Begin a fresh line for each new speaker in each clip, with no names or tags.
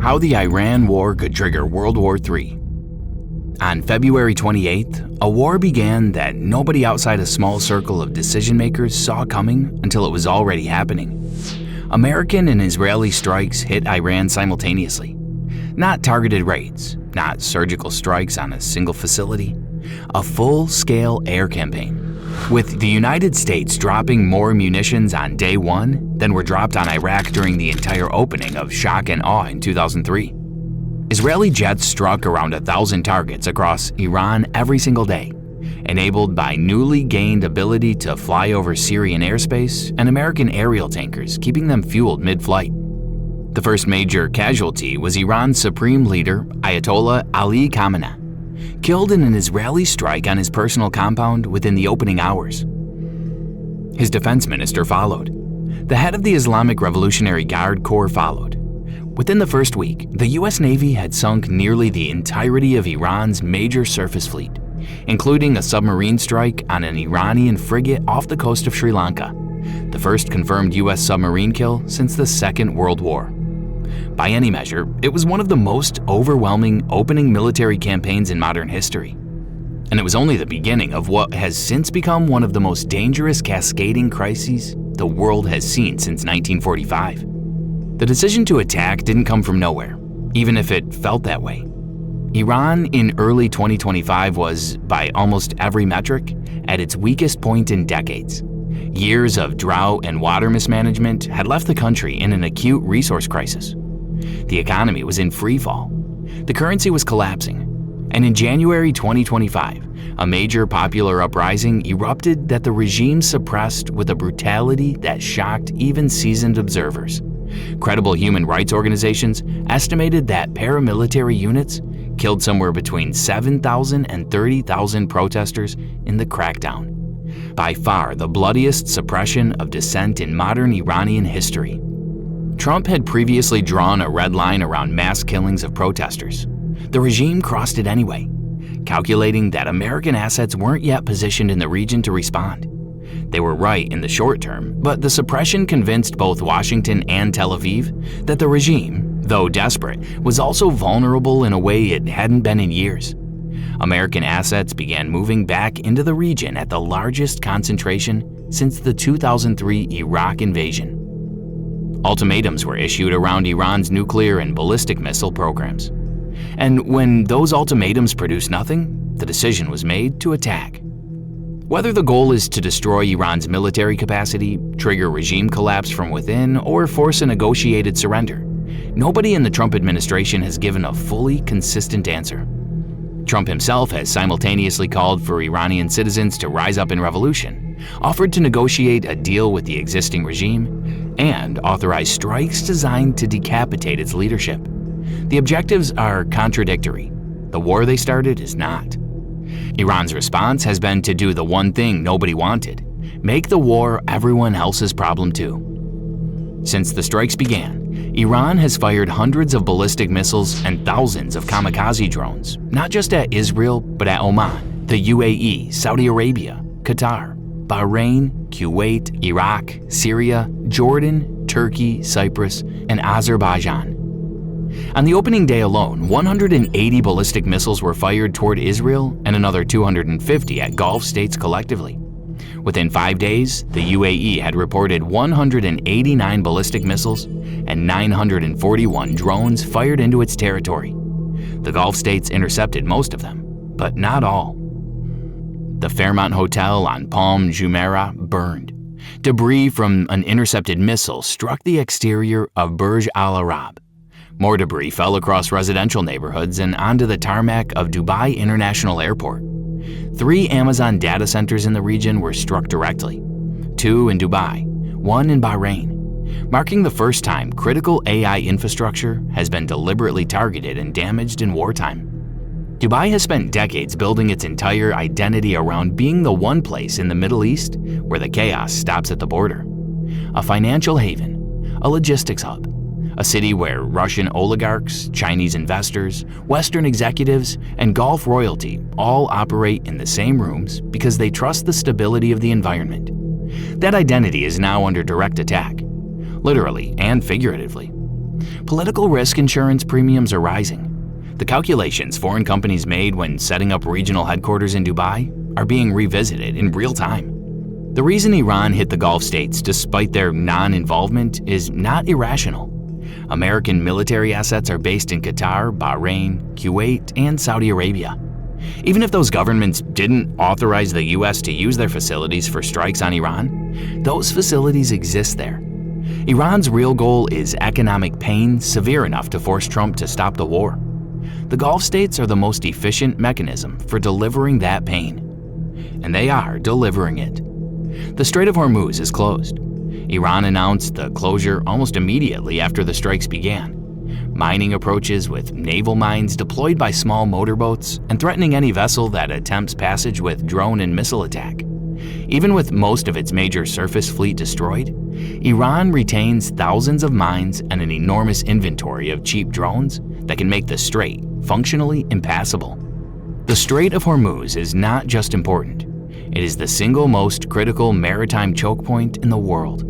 How the Iran War Could Trigger World War III. On February 28th, a war began that nobody outside a small circle of decision-makers saw coming until it was already happening. American and Israeli strikes hit Iran simultaneously. Not targeted raids, not surgical strikes on a single facility, a full-scale air campaign, with the United States dropping more munitions on day one than were dropped on Iraq during the entire opening of Shock and Awe in 2003. Israeli jets struck around 1,000 targets across Iran every single day, enabled by newly gained ability to fly over Syrian airspace and American aerial tankers, keeping them fueled mid-flight. The first major casualty was Iran's supreme leader, Ayatollah Ali Khamenei, killed in an Israeli strike on his personal compound within the opening hours. His defense minister followed. The head of the Islamic Revolutionary Guard Corps followed. Within the first week, the U.S. Navy had sunk nearly the entirety of Iran's major surface fleet, including a submarine strike on an Iranian frigate off the coast of Sri Lanka, the first confirmed U.S. submarine kill since the Second World War. By any measure, it was one of the most overwhelming opening military campaigns in modern history. And it was only the beginning of what has since become one of the most dangerous cascading crises the world has seen since 1945. The decision to attack didn't come from nowhere, even if it felt that way. Iran in early 2025 was, by almost every metric, at its weakest point in decades. Years of drought and water mismanagement had left the country in an acute resource crisis. The economy was in free fall. The currency was collapsing. And in January 2025, a major popular uprising erupted that the regime suppressed with a brutality that shocked even seasoned observers. Credible human rights organizations estimated that paramilitary units killed somewhere between 7,000 and 30,000 protesters in the crackdown. By far the bloodiest suppression of dissent in modern Iranian history. Trump had previously drawn a red line around mass killings of protesters. The regime crossed it anyway, calculating that American assets weren't yet positioned in the region to respond. They were right in the short term, but the suppression convinced both Washington and Tel Aviv that the regime, though desperate, was also vulnerable in a way it hadn't been in years. American assets began moving back into the region at the largest concentration since the 2003 Iraq invasion. Ultimatums were issued around Iran's nuclear and ballistic missile programs. And when those ultimatums produced nothing, the decision was made to attack. Whether the goal is to destroy Iran's military capacity, trigger regime collapse from within, or force a negotiated surrender, nobody in the Trump administration has given a fully consistent answer. Trump himself has simultaneously called for Iranian citizens to rise up in revolution, offered to negotiate a deal with the existing regime, and authorized strikes designed to decapitate its leadership. The objectives are contradictory. The war they started is not. Iran's response has been to do the one thing nobody wanted: make the war everyone else's problem too. Since the strikes began, Iran has fired hundreds of ballistic missiles and thousands of kamikaze drones, not just at Israel, but at Oman, the UAE, Saudi Arabia, Qatar, Bahrain, Kuwait, Iraq, Syria, Jordan, Turkey, Cyprus, and Azerbaijan. On the opening day alone, 180 ballistic missiles were fired toward Israel and another 250 at Gulf states collectively. Within 5 days, the UAE had reported 189 ballistic missiles and 941 drones fired into its territory. The Gulf states intercepted most of them, but not all. The Fairmont Hotel on Palm Jumeirah burned. Debris from an intercepted missile struck the exterior of Burj Al Arab. More debris fell across residential neighborhoods and onto the tarmac of Dubai International Airport. 3 Amazon data centers in the region were struck directly, 2 in Dubai, 1 in Bahrain, marking the first time critical AI infrastructure has been deliberately targeted and damaged in wartime. Dubai has spent decades building its entire identity around being the one place in the Middle East where the chaos stops at the border. A financial haven, a logistics hub, a city where Russian oligarchs, Chinese investors, Western executives, and Gulf royalty all operate in the same rooms because they trust the stability of the environment. That identity is now under direct attack, literally and figuratively. Political risk insurance premiums are rising. The calculations foreign companies made when setting up regional headquarters in Dubai are being revisited in real time. The reason Iran hit the Gulf states despite their non-involvement is not irrational. American military assets are based in Qatar, Bahrain, Kuwait, and Saudi Arabia. Even if those governments didn't authorize the US to use their facilities for strikes on Iran, those facilities exist there. Iran's real goal is economic pain severe enough to force Trump to stop the war. The Gulf states are the most efficient mechanism for delivering that pain. And they are delivering it. The Strait of Hormuz is closed. Iran announced the closure almost immediately after the strikes began. Mining approaches with naval mines deployed by small motorboats and threatening any vessel that attempts passage with drone and missile attack. Even with most of its major surface fleet destroyed, Iran retains thousands of mines and an enormous inventory of cheap drones that can make the strait functionally impassable. The Strait of Hormuz is not just important. It is the single most critical maritime choke point in the world.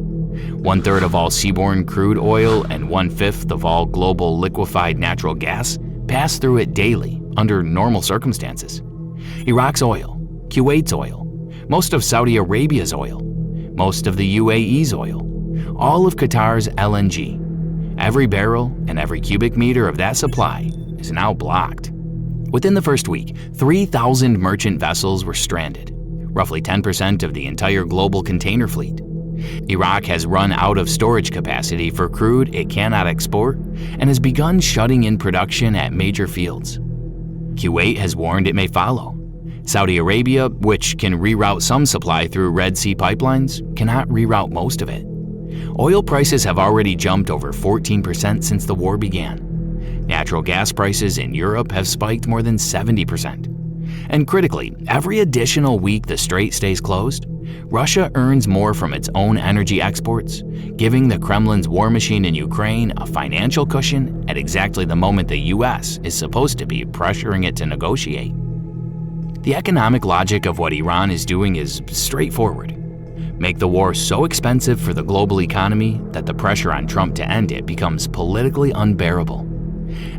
1/3 of all seaborne crude oil and 1/5 of all global liquefied natural gas pass through it daily under normal circumstances. Iraq's oil, Kuwait's oil, most of Saudi Arabia's oil, most of the UAE's oil, all of Qatar's LNG. Every barrel and every cubic meter of that supply is now blocked. Within the first week, 3,000 merchant vessels were stranded, roughly 10% of the entire global container fleet. Iraq has run out of storage capacity for crude it cannot export and has begun shutting in production at major fields. Kuwait has warned it may follow. Saudi Arabia, which can reroute some supply through Red Sea pipelines, cannot reroute most of it. Oil prices have already jumped over 14% since the war began. Natural gas prices in Europe have spiked more than 70%. And critically, every additional week the strait stays closed, Russia earns more from its own energy exports, giving the Kremlin's war machine in Ukraine a financial cushion at exactly the moment the US is supposed to be pressuring it to negotiate. The economic logic of what Iran is doing is straightforward. Make the war so expensive for the global economy that the pressure on Trump to end it becomes politically unbearable.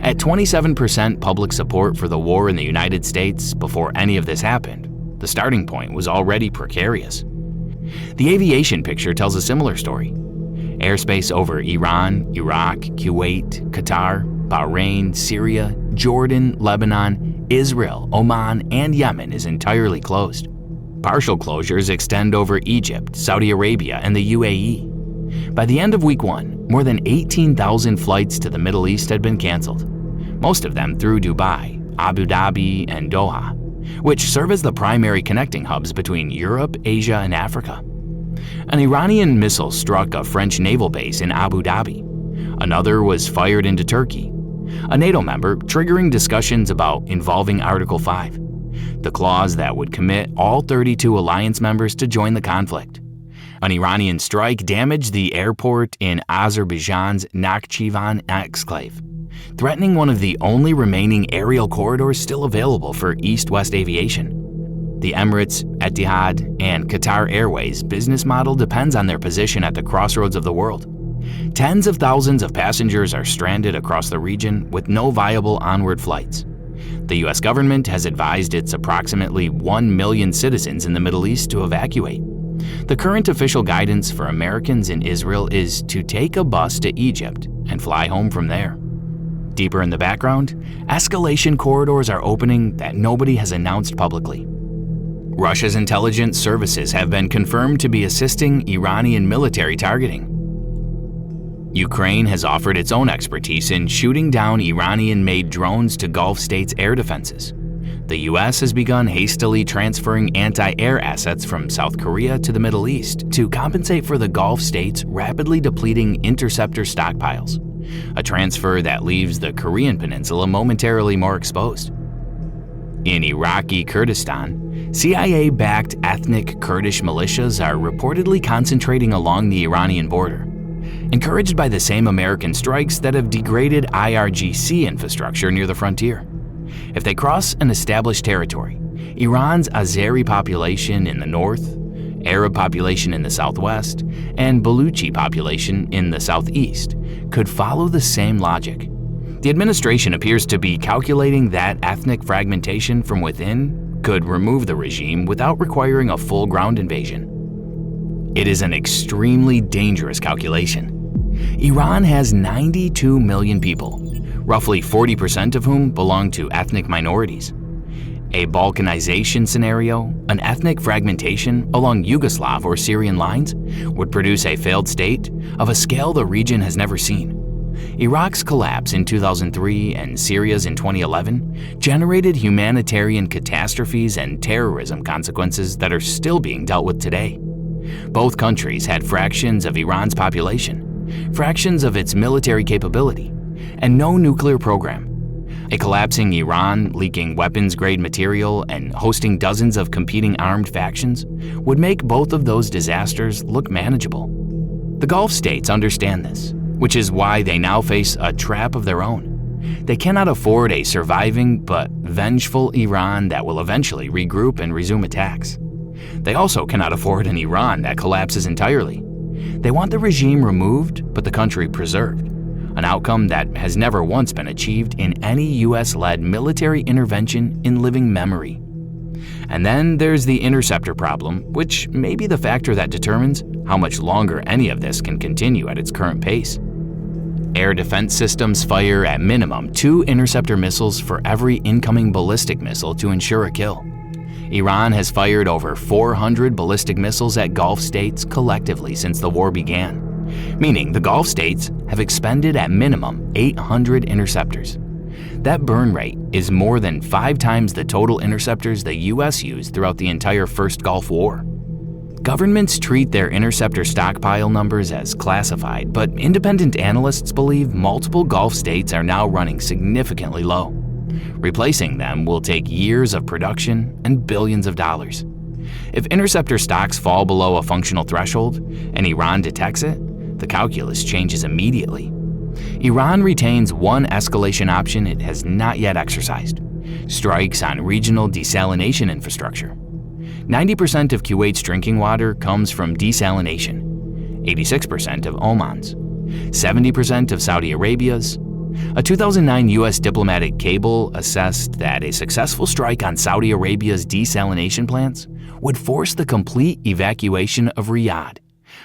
At 27% public support for the war in the United States before any of this happened, the starting point was already precarious. The Aviation picture tells a similar story. Airspace over Iran, Iraq, Kuwait, Qatar, Bahrain, Syria, Jordan, Lebanon, Israel, Oman, and Yemen is entirely closed. Partial closures extend over Egypt, Saudi Arabia, and the UAE. By the end of week 1, more than 18,000 flights to the Middle East had been canceled, most of them through Dubai, Abu Dhabi, and Doha, which serve as the primary connecting hubs between Europe, Asia, and Africa. An Iranian missile struck a French naval base in Abu Dhabi. Another was fired into Turkey, a NATO member, triggering discussions about involving Article 5, the clause that would commit all 32 alliance members to join the conflict. An Iranian strike damaged the airport in Azerbaijan's Nakhchivan exclave, threatening one of the only remaining aerial corridors still available for East-West aviation. The Emirates, Etihad, and Qatar Airways business model depends on their position at the crossroads of the world. Tens of thousands of passengers are stranded across the region with no viable onward flights. The US government has advised its approximately 1 million citizens in the Middle East to evacuate. The current official guidance for Americans in Israel is to take a bus to Egypt and fly home from there. Deeper in the background, escalation corridors are opening that nobody has announced publicly. Russia's intelligence services have been confirmed to be assisting Iranian military targeting. Ukraine has offered its own expertise in shooting down Iranian-made drones to Gulf states' air defenses. The US has begun hastily transferring anti-air assets from South Korea to the Middle East to compensate for the Gulf states' rapidly depleting Interceptor stockpiles, a transfer that leaves the Korean peninsula momentarily more exposed. In Iraqi Kurdistan, CIA-backed ethnic Kurdish militias are reportedly concentrating along the Iranian border, encouraged by the same American strikes that have degraded IRGC infrastructure near the frontier. If they cross an established territory, Iran's Azeri population in the north, Arab population in the southwest, and Baluchi population in the southeast could follow the same logic. The administration appears to be calculating that ethnic fragmentation from within could remove the regime without requiring a full ground invasion. It is an extremely dangerous calculation. Iran has 92 million people, roughly 40% of whom belong to ethnic minorities. A Balkanization scenario, an ethnic fragmentation along Yugoslav or Syrian lines, would produce a failed state of a scale the region has never seen. Iraq's collapse in 2003 and Syria's in 2011 generated humanitarian catastrophes and terrorism consequences that are still being dealt with today. Both countries had fractions of Iran's population, fractions of its military capability, and no nuclear program. A collapsing Iran, leaking weapons-grade material, and hosting dozens of competing armed factions would make both of those disasters look manageable. The Gulf states understand this, which is why they now face a trap of their own. They cannot afford a surviving but vengeful Iran that will eventually regroup and resume attacks. They also cannot afford an Iran that collapses entirely. They want the regime removed, but the country preserved, an outcome that has never once been achieved in any US-led military intervention in living memory. And then there's the Interceptor problem, which may be the factor that determines how much longer any of this can continue at its current pace. Air defense systems fire at minimum 2 Interceptor missiles for every incoming ballistic missile to ensure a kill. Iran has fired over 400 ballistic missiles at Gulf states collectively since the war began, meaning the Gulf states have expended at minimum 800 interceptors. That burn rate is more than 5 times the total interceptors the US used throughout the entire First Gulf War. Governments treat their interceptor stockpile numbers as classified, but independent analysts believe multiple Gulf states are now running significantly low. Replacing them will take years of production and billions of dollars. If interceptor stocks fall below a functional threshold and Iran detects it, the calculus changes immediately. Iran retains one escalation option it has not yet exercised: strikes on regional desalination infrastructure. 90% of Kuwait's drinking water comes from desalination, 86% of Oman's, 70% of Saudi Arabia's. A 2009 U.S. diplomatic cable assessed that a successful strike on Saudi Arabia's desalination plants would force the complete evacuation of Riyadh,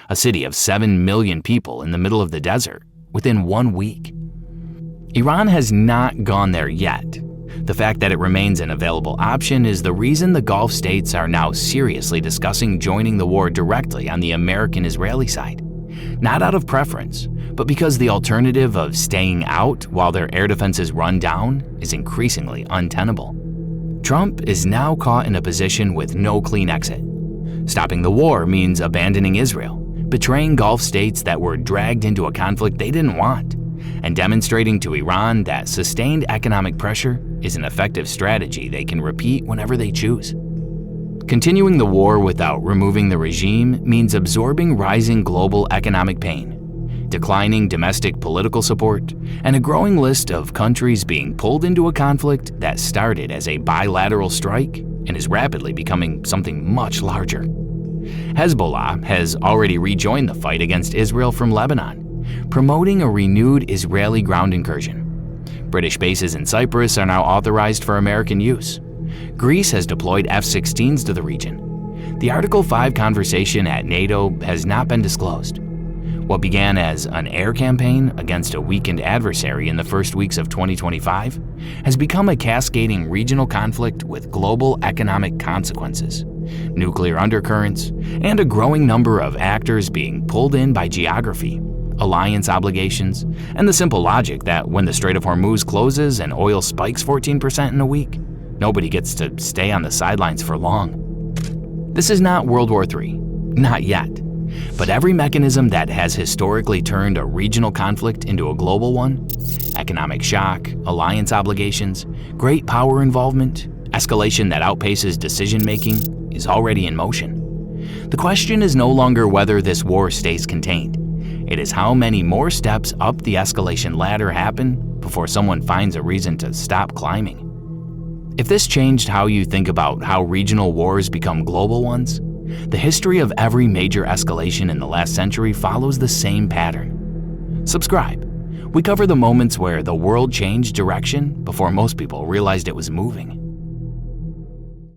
a city of 7 million people in the middle of the desert, within 1 week. Iran has not gone there yet. The fact that it remains an available option is the reason the Gulf states are now seriously discussing joining the war directly on the American-Israeli side. Not out of preference, but because the alternative of staying out while their air defenses run down is increasingly untenable. Trump is now caught in a position with no clean exit. Stopping the war means abandoning Israel, betraying Gulf states that were dragged into a conflict they didn't want, and demonstrating to Iran that sustained economic pressure is an effective strategy they can repeat whenever they choose. Continuing the war without removing the regime means absorbing rising global economic pain, declining domestic political support, and a growing list of countries being pulled into a conflict that started as a bilateral strike and is rapidly becoming something much larger. Hezbollah has already rejoined the fight against Israel from Lebanon, promoting a renewed Israeli ground incursion. British bases in Cyprus are now authorized for American use. Greece has deployed F-16s to the region. The Article 5 conversation at NATO has not been disclosed. What began as an air campaign against a weakened adversary in the first weeks of 2025 has become a cascading regional conflict with global economic consequences, nuclear undercurrents, and a growing number of actors being pulled in by geography, alliance obligations, and the simple logic that when the Strait of Hormuz closes and oil spikes 14% in a week, nobody gets to stay on the sidelines for long. This is not World War III, not yet. But every mechanism that has historically turned a regional conflict into a global one, economic shock, alliance obligations, great power involvement, escalation that outpaces decision-making, is already in motion. The question is no longer whether this war stays contained. It is how many more steps up the escalation ladder happen before someone finds a reason to stop climbing. If this changed how you think about how regional wars become global ones, The history of every major escalation in the last century follows the same pattern. Subscribe. We cover the moments where the world changed direction before most people realized it was moving.